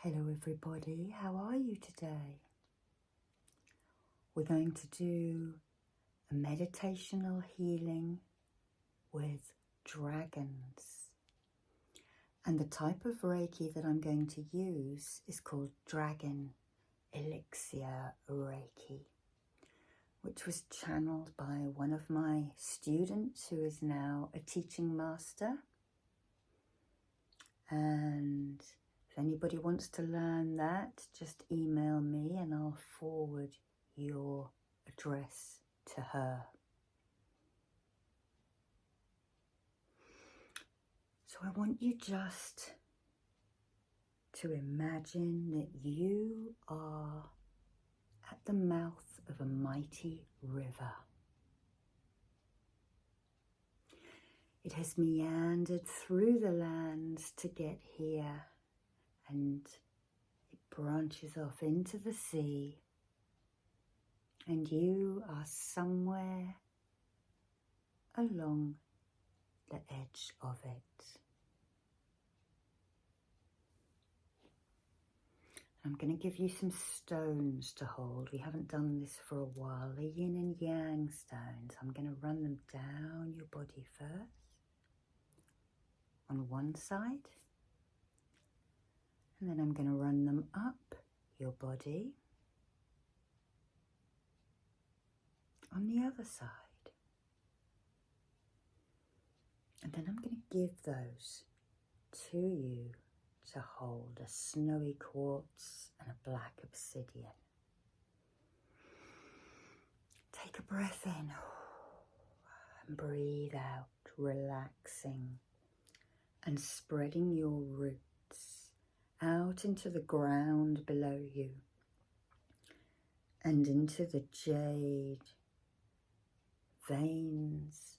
Hello everybody, how are you today? We're going to do a meditational healing with dragons. And the type of Reiki that I'm going to use is called Dragon Elixir Reiki, which was channeled by one of my students who is now a teaching master. And if anybody wants to learn that, just email me and I'll forward your address to her. So I want you just to imagine that you are at the mouth of a mighty river. It has meandered through the lands to get here, and it branches off into the sea, and you are somewhere along the edge of it. I'm going to give you some stones to hold. We haven't done this for a while. The yin and yang stones. I'm going to run them down your body first. On one side, and then I'm going to run them up your body on the other side, and then I'm going to give those to you to hold, a snowy quartz and a black obsidian. Take a breath in and breathe out, relaxing and spreading your roots out into the ground below you and into the jade veins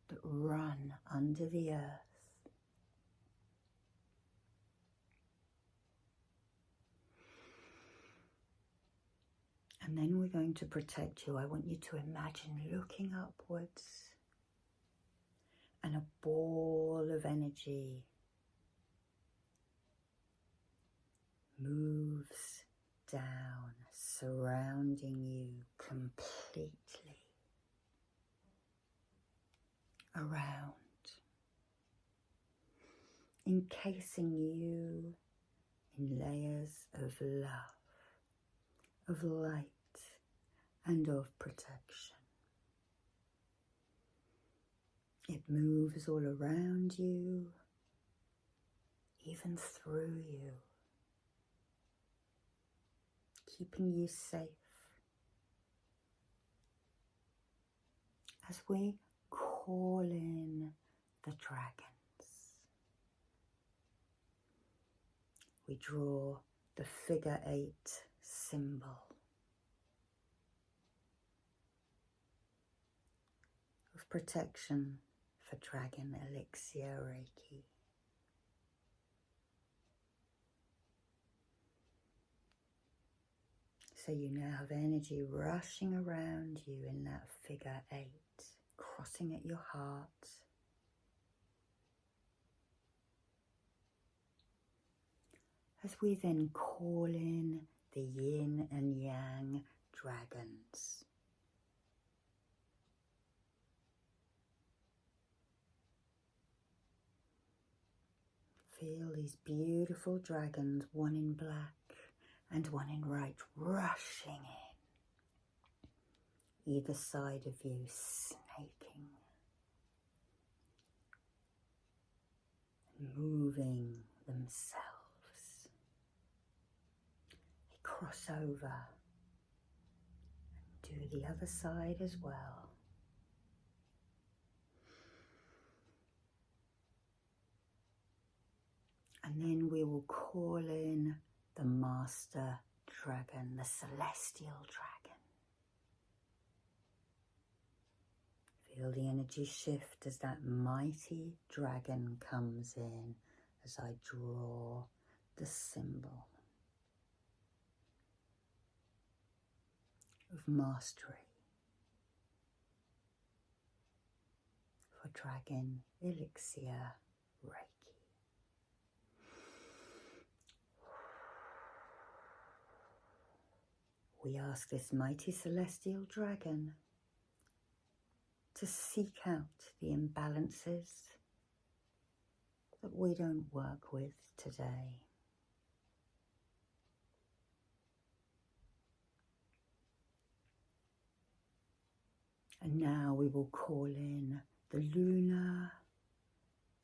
that run under the earth. And then we're going to protect you. I want you to imagine looking upwards, and a ball of energy moves down, surrounding you completely around, encasing you in layers of love, of light, and of protection. It moves all around you, even through you, keeping you safe as we call in the dragons. We draw the figure 8 symbol of protection for Dragon Elixir Reiki. So you now have energy rushing around you in that figure 8, crossing at your heart. As we then call in the yin and yang dragons. Feel these beautiful dragons, one in black and one in white, rushing in, either side of you, snaking, and moving themselves. They cross over and do the other side as well. And then we will call in the master dragon, the celestial dragon. Feel the energy shift as that mighty dragon comes in, as I draw the symbol of mastery for Dragon Elixir Reiki. We ask this mighty celestial dragon to seek out the imbalances that we don't work with today. And now we will call in the lunar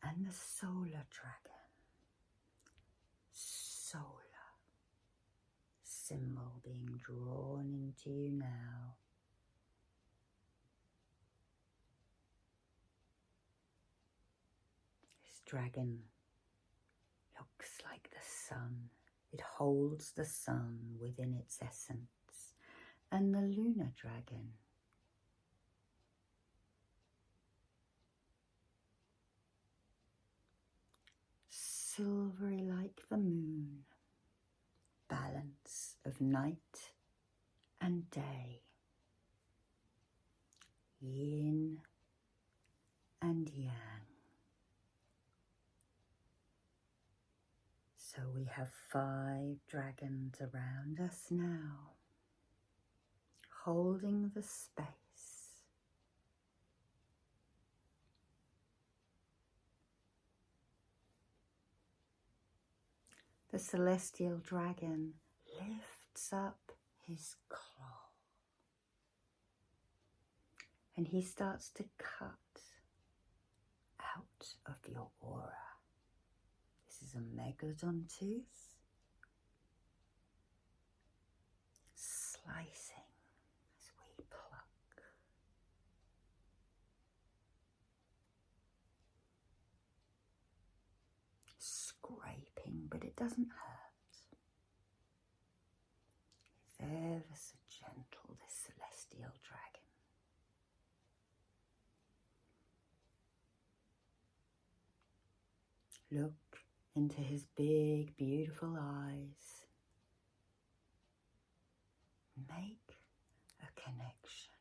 and the solar dragon. Solar symbol being drawn into you now. This dragon looks like the sun. It holds the sun within its essence. And the lunar dragon silvery like the moon, balance of night and day, yin and yang. So we have 5 dragons around us now, holding the space. The celestial dragon lifts up his claw and he starts to cut out of your aura. This is a megalodon tooth, slicing as we pluck. Scraping, but it doesn't hurt. It's ever so gentle, this celestial dragon. Look into his big, beautiful eyes. Make a connection.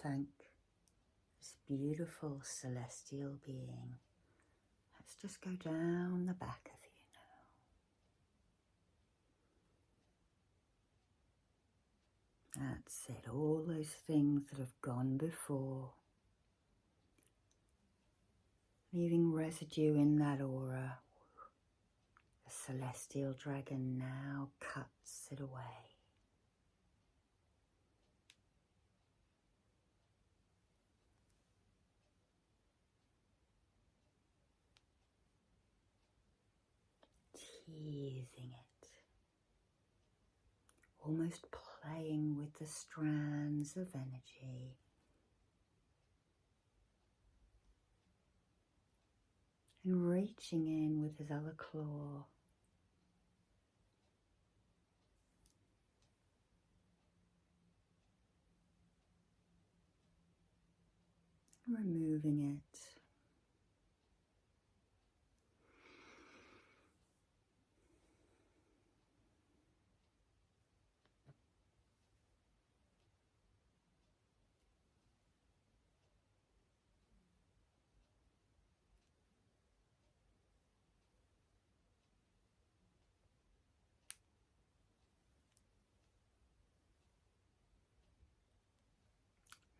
Thank this beautiful celestial being. Let's just go down the back of you now. That's it, all those things that have gone before. Leaving residue in that aura. The celestial dragon now cuts it away. Teasing it. Almost playing with the strands of energy. And reaching in with his other claw. Removing it.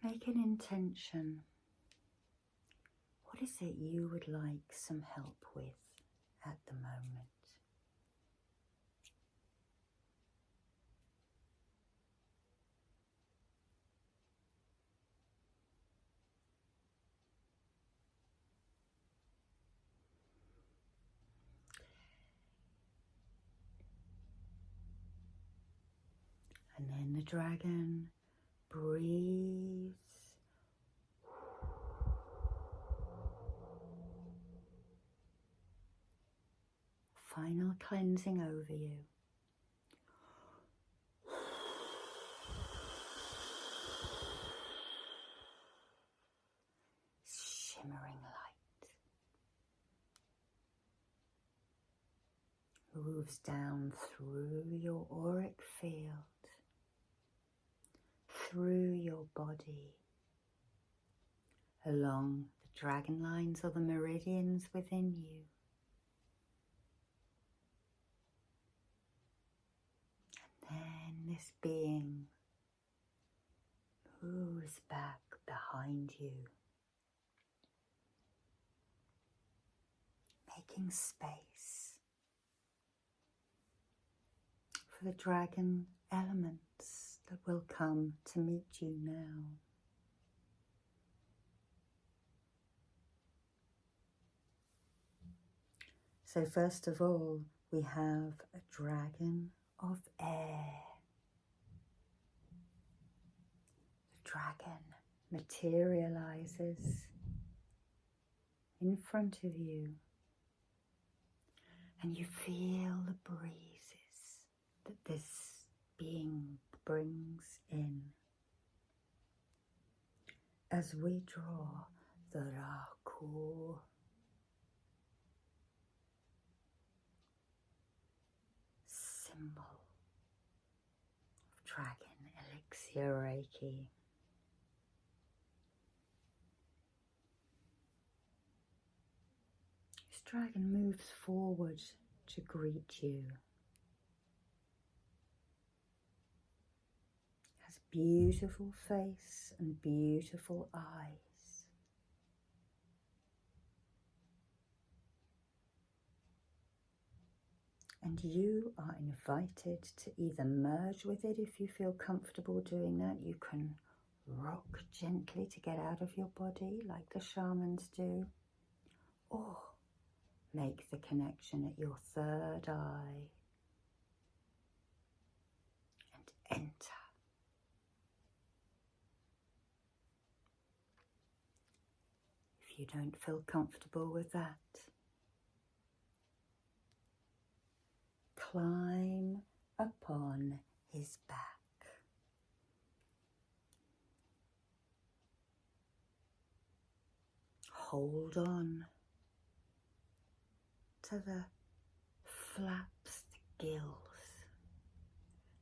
Make an intention. What is it you would like some help with at the moment? And then the dragon breathes. Final cleansing over you. Shimmering light moves down through your auric field, through your body, along the dragon lines or the meridians within you. this being moves back behind you, making space for the dragon elements that will come to meet you now. So first of all, we have a dragon of air. The dragon materializes in front of you, and you feel the breezes that this being brings in. As we draw the Raku, symbol of dragon elixir Reiki. This dragon moves forward to greet you. It has a beautiful face and beautiful eyes. And you are invited to either merge with it if you feel comfortable doing that. You can rock gently to get out of your body like the shamans do, or make the connection at your third eye and enter. If you don't feel comfortable with that, climb upon his back. Hold on to the flaps, the gills,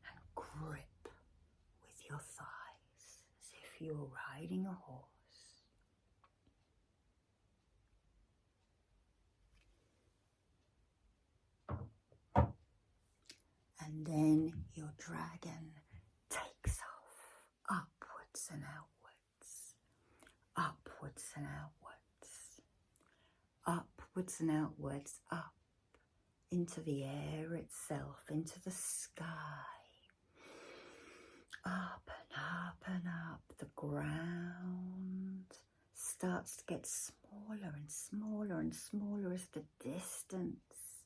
and grip with your thighs as if you were riding a horse. And then your dragon takes off upwards and outwards, upwards and outwards, upwards and outwards, up into the air itself, into the sky, up and up and up. The ground starts to get smaller and smaller and smaller as the distance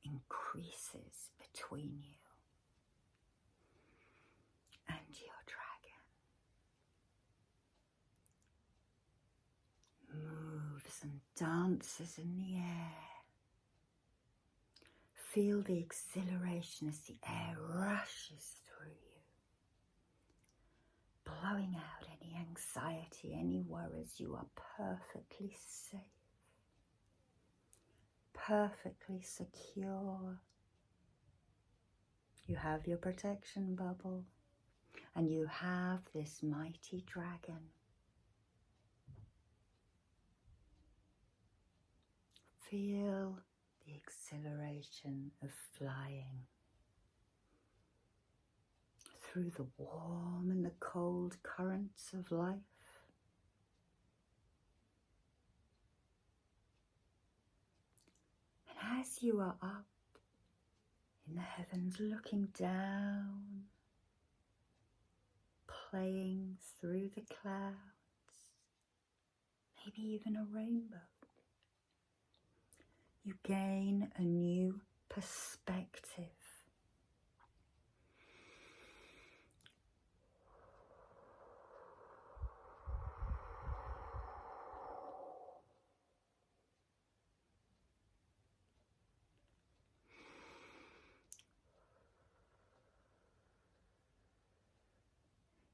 increases between you and your dragon. Moves and dances in the air. Feel the exhilaration as the air rushes through you, blowing out any anxiety, any worries. You are perfectly safe, perfectly secure. You have your protection bubble, and you have this mighty dragon. Feel the exhilaration of flying through the warm and the cold currents of life. And as you are up in the heavens, looking down, playing through the clouds, maybe even a rainbow, you gain a new perspective.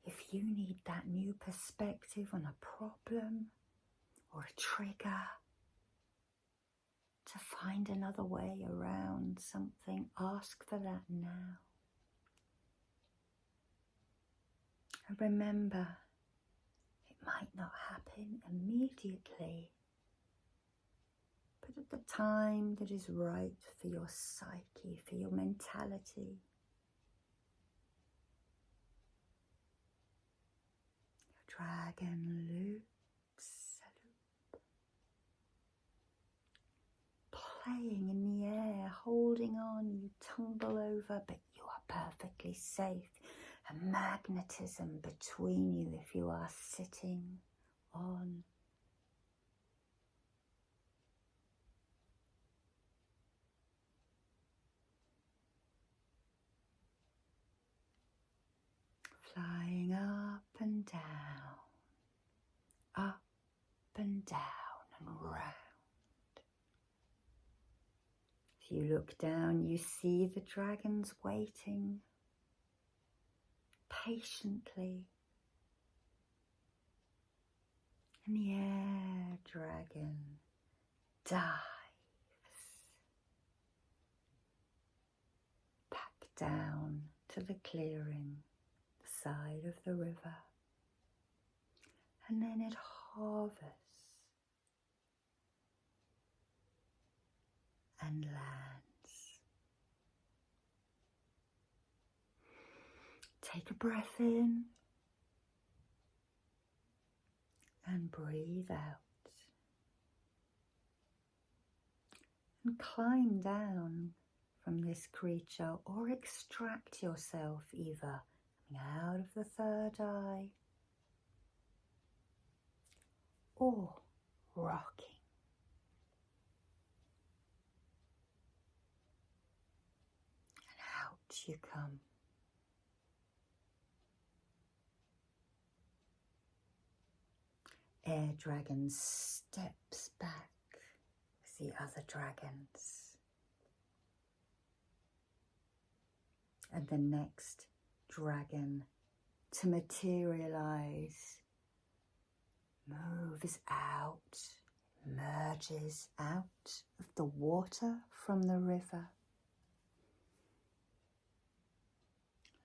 If you need that new perspective on a problem or a trigger, to find another way around something, ask for that now. And remember, it might not happen immediately, but at the time that is right for your psyche, for your mentality, dragon loops a loop, playing in the air, holding on. You tumble over, but you are perfectly safe. A magnetism between you if you are sitting on flying up and down and round. If you look down, you see the dragons waiting patiently. And the air dragon dives back down to the clearing, the side of the river, and then it hovers and lands. Take a breath in and breathe out. And climb down from this creature, or extract yourself either coming out of the third eye or rocking. And out you come. Air dragon steps back with the other dragons. And the next dragon to materialize moves out, merges out of the water from the river.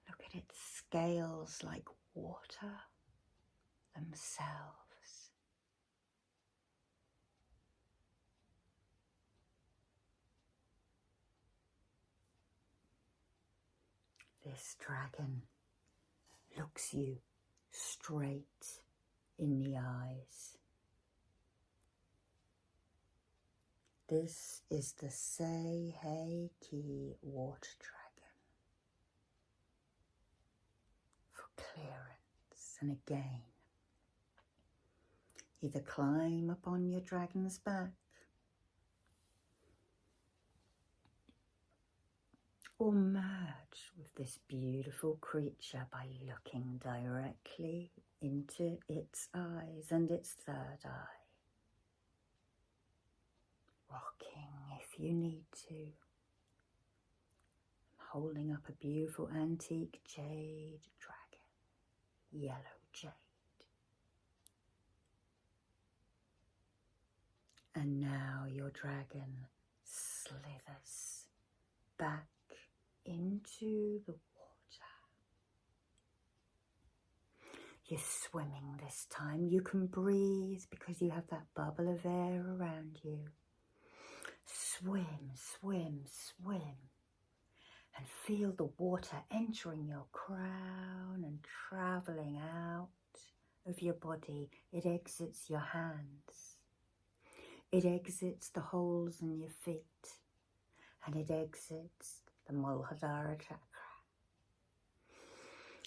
Look at its scales like water themselves. This dragon looks you straight in the eyes. This is the Reiki water dragon for clearance. And again, either climb upon your dragon's back or merge with this beautiful creature by looking directly into its eyes and its third eye. Rocking if you need to. I'm holding up a beautiful antique jade dragon, yellow jade. And now your dragon slithers back into the water. You're swimming this time. You can breathe because you have that bubble of air around you. Swim, swim, swim. And feel the water entering your crown and traveling out of your body. It exits your hands. It exits the holes in your feet. And it exits the Muladhara chakra.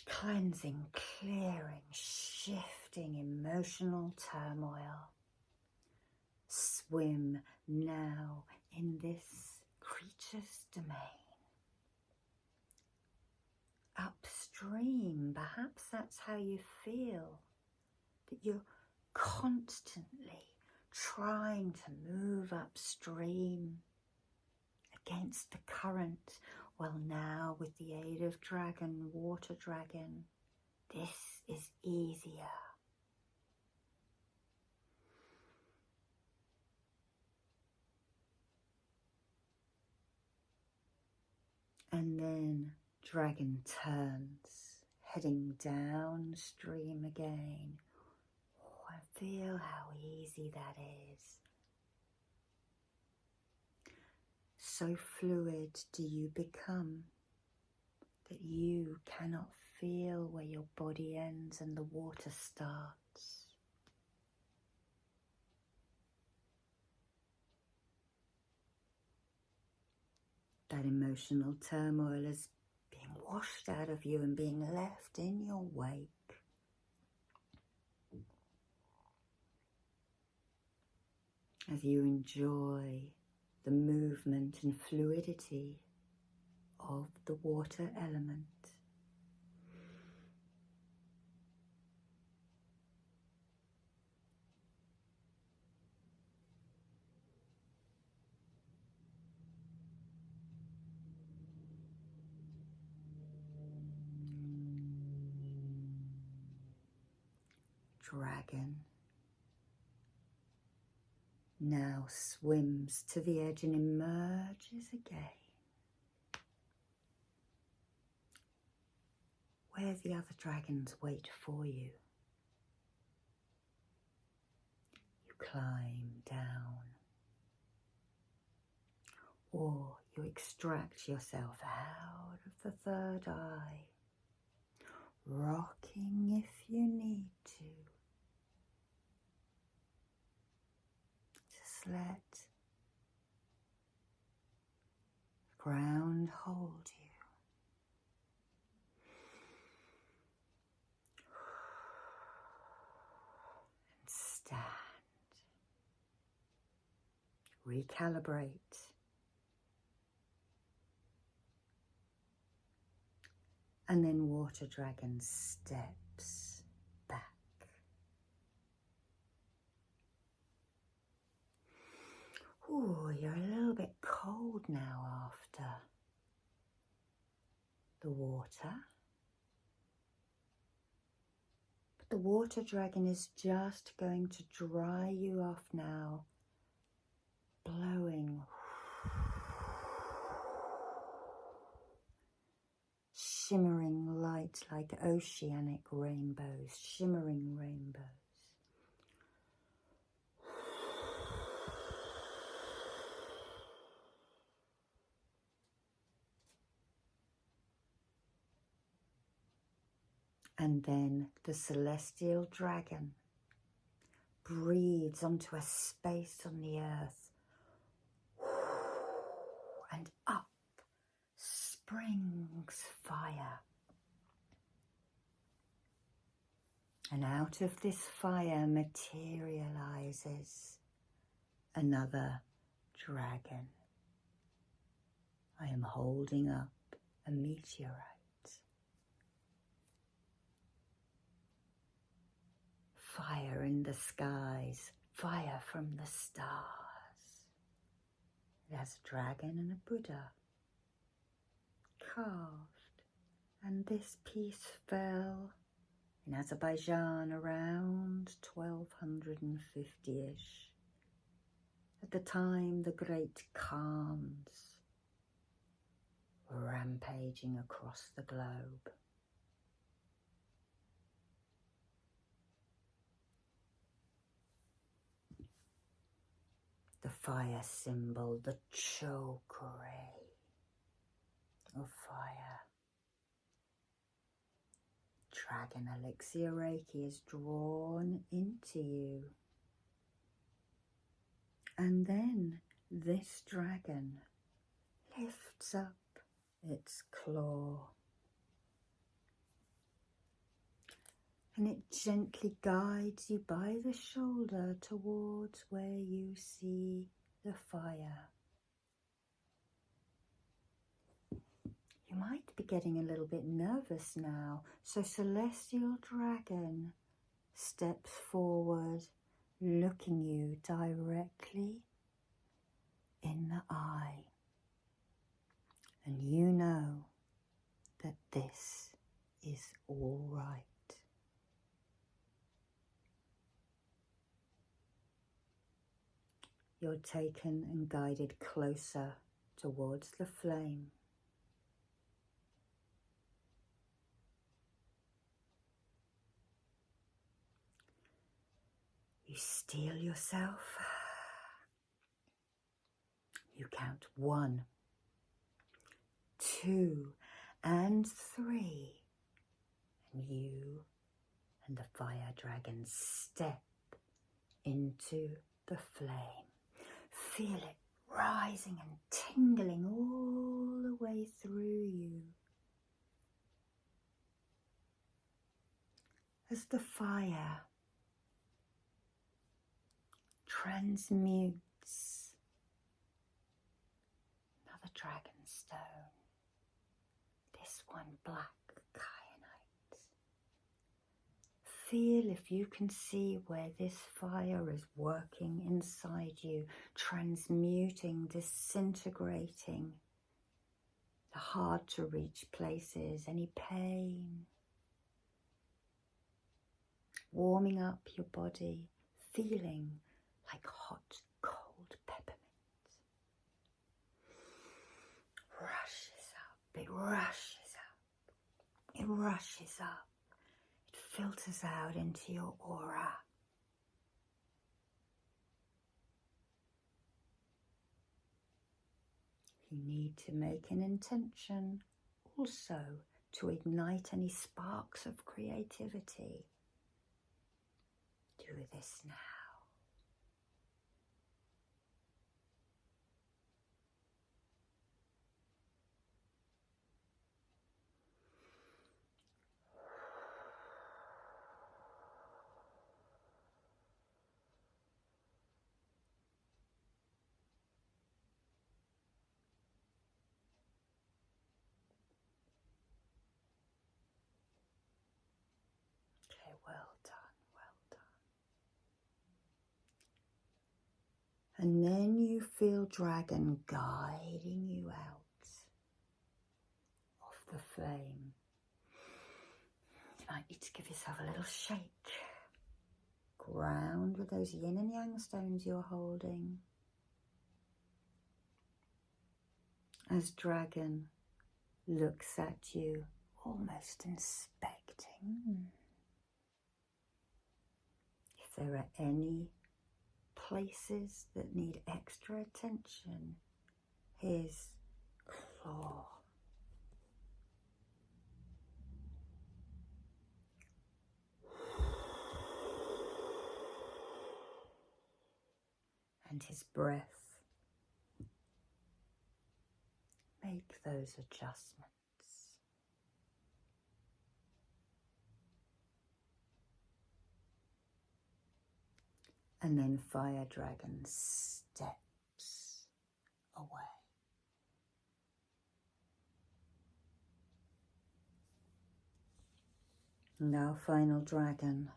Cleansing, clearing, shifting emotional turmoil. Swim now in this creature's domain. Upstream, perhaps that's how you feel, that you're constantly trying to move upstream against the current. Well, now with the aid of dragon, water dragon, this is easier. And then dragon turns, heading downstream again. Oh, and feel how easy that is. So fluid do you become that you cannot feel where your body ends and the water starts. That emotional turmoil is being washed out of you and being left in your wake. As you enjoy the movement and fluidity of the water element. Dragon now swims to the edge and emerges again, where the other dragons wait for you. You climb down, or you extract yourself out of the third eye, rocking if you need to. Just let the ground hold you. And stand. Recalibrate. And then water dragon steps back. Ooh, you're a little bit cold now after the water. But the water dragon is just going to dry you off now, blowing. Shimmering light like oceanic rainbows, shimmering rainbows. And then the celestial dragon breathes onto a space on the earth, and up springs fire. And out of this fire materializes another dragon. I am holding up a meteorite. Fire in the skies, fire from the stars. It has a dragon and a Buddha carved, and this piece fell in Azerbaijan around 1250-ish. At the time the great Khans were rampaging across the globe. The fire symbol, the chokray of fire. Dragon elixir Reiki is drawn into you. And then this dragon lifts up its claw. And it gently guides you by the shoulder towards where you see the fire. You might be getting a little bit nervous now, so Celestial Dragon steps forward, looking you directly in the eye. And you know that this is all right. You're taken and guided closer towards the flame. You steel yourself. You count 1, 2, and 3. you and the fire dragon step into the flame. Feel it rising and tingling all the way through you. As the fire transmutes another dragon stone, this one black kyanite. Feel if you can see where this fire is working inside you, transmuting, disintegrating the hard to reach places, any pain, warming up your body, feeling like hot, cold peppermint. Rushes up, it rushes up, it rushes up. It filters out into your aura. You need to make an intention also to ignite any sparks of creativity. Do this now. Okay, well done, well done. And then you feel dragon guiding you out of the flame. You might need to give yourself a little shake. Ground with those yin and yang stones you're holding. As dragon looks at you, almost inspecting. If there are any places that need extra attention, his claw. And his breath. Make those adjustments. And then fire dragon steps away. Now final dragon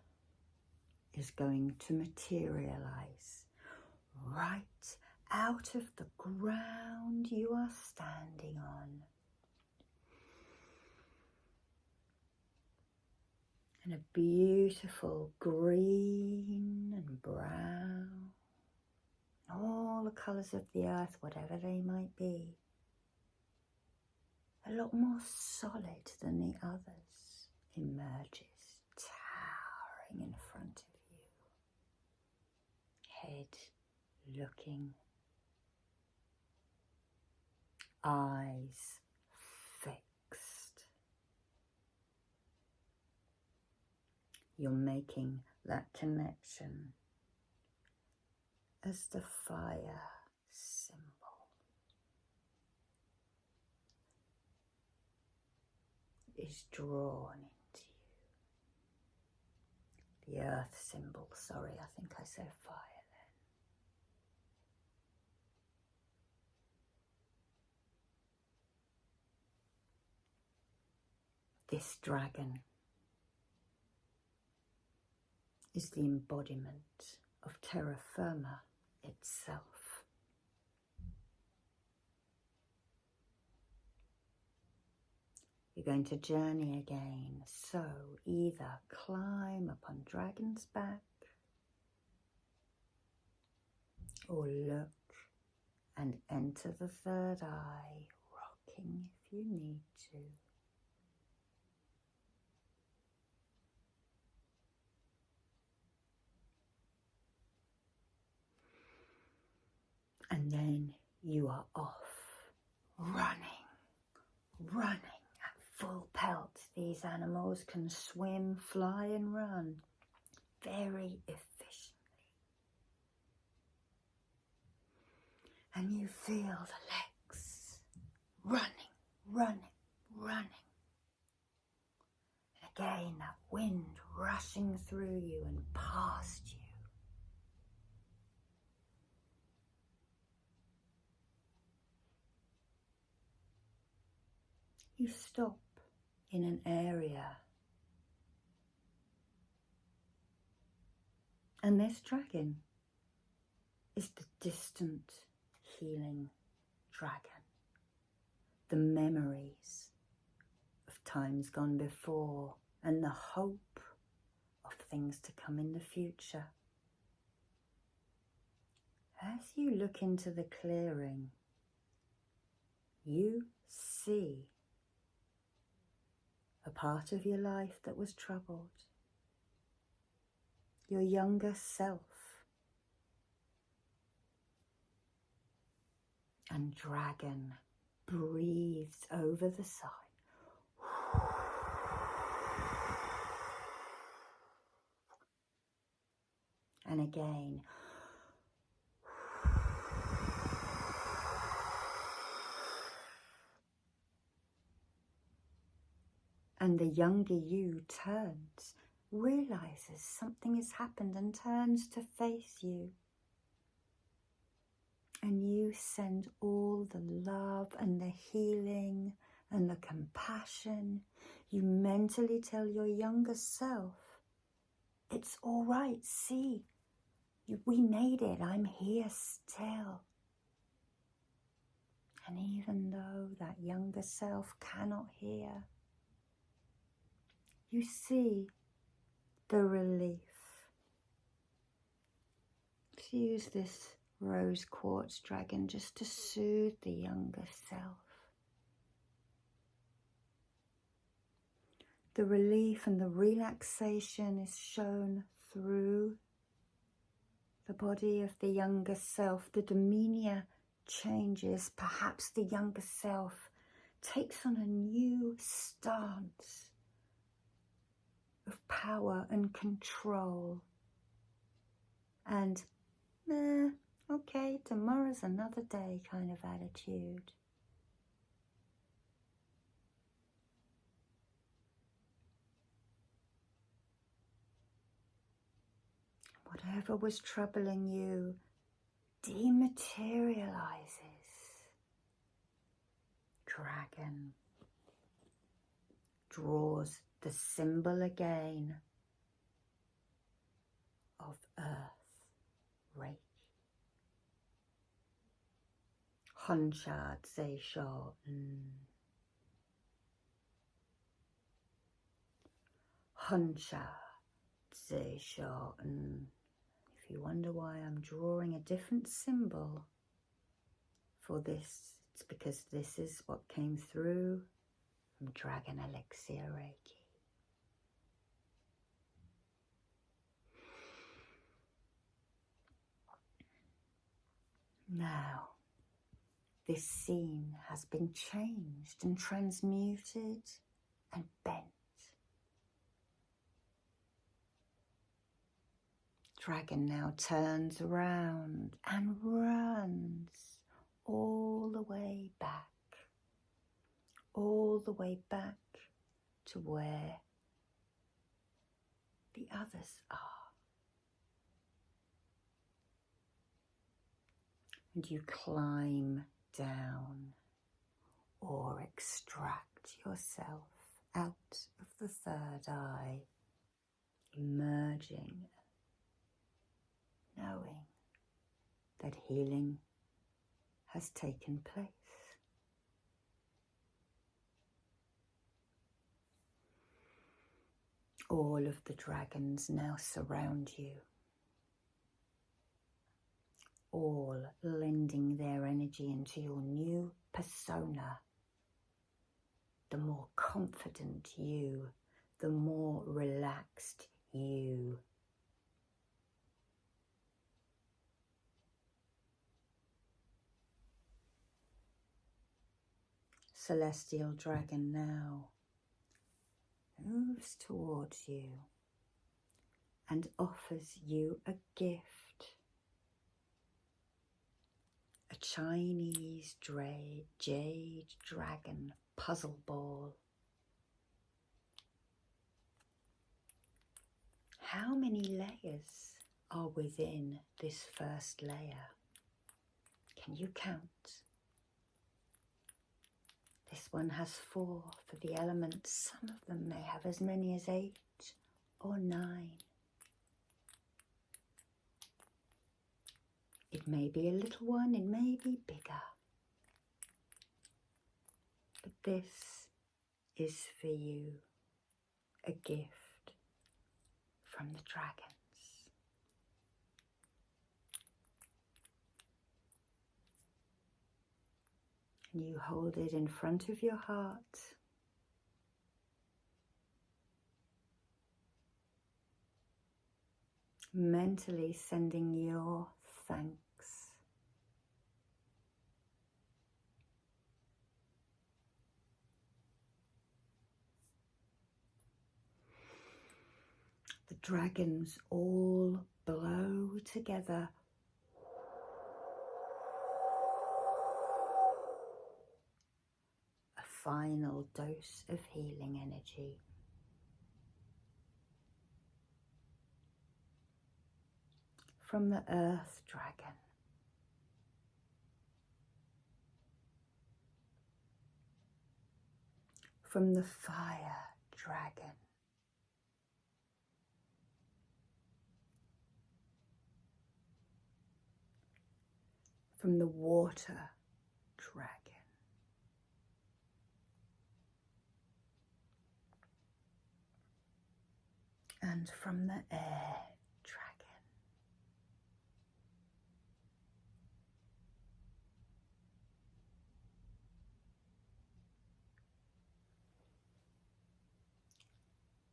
is going to materialize right out of the ground you are standing on. And a beautiful green and brown, all the colours of the earth, whatever they might be, a lot more solid than the others, emerges, towering in front of you. Head looking, eyes fixed. You're making that connection as the fire symbol is drawn into you. The earth symbol, sorry, I think I said fire then. This dragon is the embodiment of terra firma itself. You're going to journey again, so either climb upon dragon's back or look and enter the third eye, rocking if you need to. And then you are off, running at full pelt, These animals can swim, fly and run very efficiently. And you feel the legs running, running, running. And again, that wind rushing through you and past you. You stop in an area and this dragon is the distant healing dragon. The memories of times gone before and the hope of things to come in the future. As you look into the clearing, you see a part of your life that was troubled. Your younger self. And dragon breathes over the side. And again. And the younger you turns, realizes something has happened and turns to face you. And you send all the love and the healing and the compassion. You mentally tell your younger self, it's all right, see, we made it, I'm here still. And even though that younger self cannot hear, you see the relief. Let's use this rose quartz dragon just to soothe the younger self. The relief and the relaxation is shown through the body of the younger self. The demeanor changes. Perhaps the younger self takes on a new stance of power and control. And, okay, tomorrow's another day kind of attitude. Whatever was troubling you dematerializes. Dragon draws the symbol again of earth, Reiki. Honsha Tse Sho. Honsha Tse Sho. If you wonder why I'm drawing a different symbol for this, it's because this is what came through from Dragon Elixir Reiki. Now, this scene has been changed and transmuted and bent. Dragon now turns around and runs all the way back to where the others are. And you climb down or extract yourself out of the third eye, emerging, knowing that healing has taken place. All of the dragons now surround you, all lending their energy into your new persona. The more confident you, the more relaxed you. Celestial dragon now moves towards you and offers you a gift. A Chinese jade dragon puzzle ball. How many layers are within this first layer? Can you count? This one has 4 for the elements. Some of them may have as many as 8 or 9. It may be a little one, it may be bigger. But this is for you, a gift from the dragons. And you hold it in front of your heart. Mentally sending your thanks. The dragons all blow together. A final dose of healing energy. From the earth dragon. From the fire dragon. From the water dragon. And from the air dragon.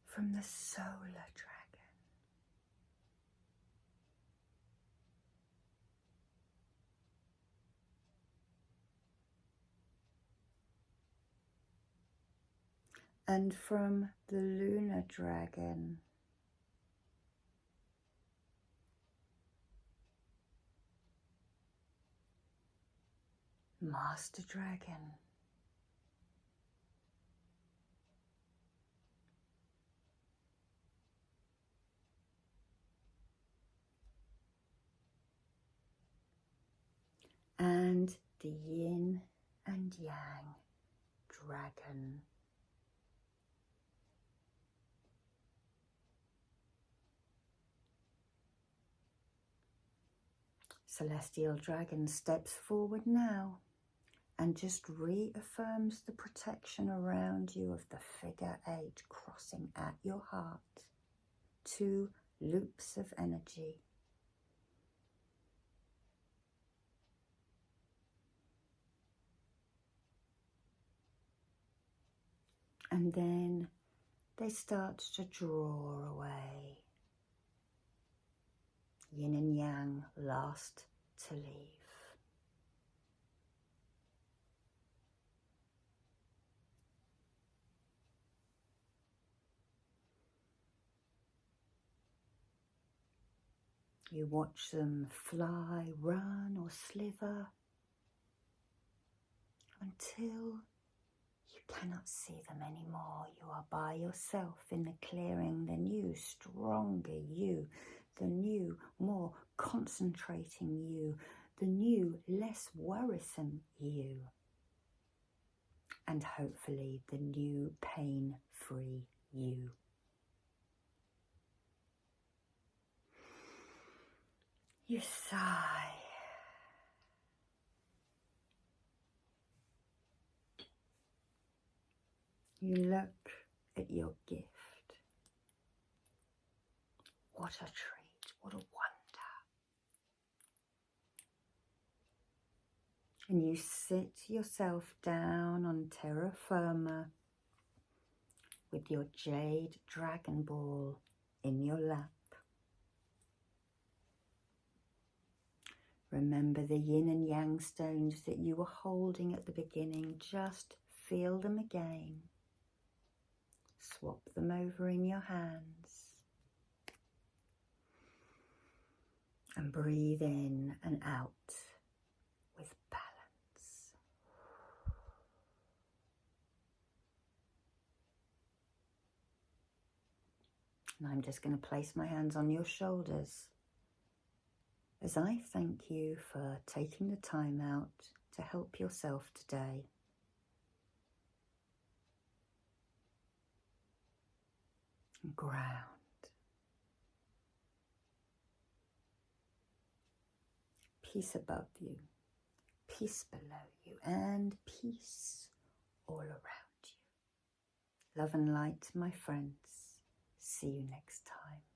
From the solar dragon. And from the lunar dragon. Master dragon. And the yin and yang dragon. Celestial dragon steps forward now and just reaffirms the protection around you of the figure 8 crossing at your heart. 2 loops of energy. And then they start to draw away. Yin and yang last to leave. You watch them fly, run or slither until you cannot see them anymore. You are by yourself in the clearing, the new, stronger you, the new, more concentrating you, the new, less worrisome you, and hopefully the new, pain-free you. You sigh. You look at your gift. What a treat, what a wonder. And you sit yourself down on terra firma with your jade dragon ball in your lap. Remember the yin and yang stones that you were holding at the beginning. Just feel them again. Swap them over in your hands. And breathe in and out with balance. And I'm just going to place my hands on your shoulders as I thank you for taking the time out to help yourself today. And ground. Peace above you, peace below you, and peace all around you. Love and light, my friends. See you next time.